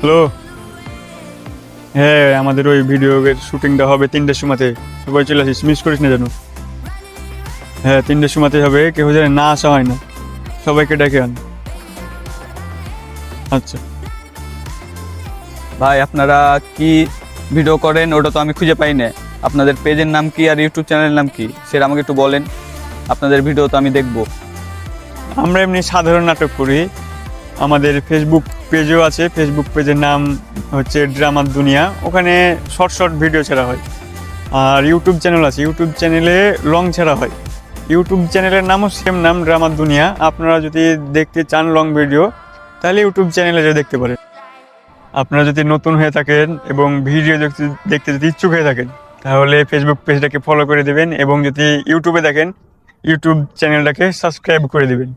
Hello. হ্যাঁ, আমাদের ওই ভিডিওর শুটিংটা হবে 3টার সময়তে। সবাই চলে আসিস, মিস করিস না যেন। হ্যাঁ, 3টার সময়তে হবে, কেউ যেন না আসা হয় না। সবাইকে ডেকে আন। আচ্ছা। ভাই আপনারা কি ভিডিও করেন ওটা তো আমি খুঁজে পাই না। আপনাদের পেজের নাম কি আর ইউটিউব চ্যানেলের নাম কি সেটা আমাকে একটু বলেন। আপনাদের ভিডিও তো আমি দেখবো। আমরা এমনি সাধারণ নাটক করি। আমাদের ফেসবুক পেজও আছে। ফেসবুক পেজের নাম হচ্ছে ড্রামার দুনিয়া। ওখানে শর্ট শর্ট ভিডিও ছাড়া হয়। আর ইউটিউব চ্যানেল আছে, ইউটিউব চ্যানেলে লং ছাড়া হয়। ইউটিউব চ্যানেলের নামও সেম নাম, ড্রামার দুনিয়া। আপনারা যদি দেখতে চান লং ভিডিও, তাহলে ইউটিউব চ্যানেলে যেয়ে দেখতে পারেন। আপনারা যদি নতুন হয়ে থাকেন এবং ভিডিও দেখতে দেখতে যদি ইচ্ছুক হয়ে থাকেন, তাহলে ফেসবুক পেজটাকে ফলো করে দেবেন, এবং যদি ইউটিউবে দেখেন, ইউটিউব চ্যানেলটাকে সাবস্ক্রাইব করে দেবেন।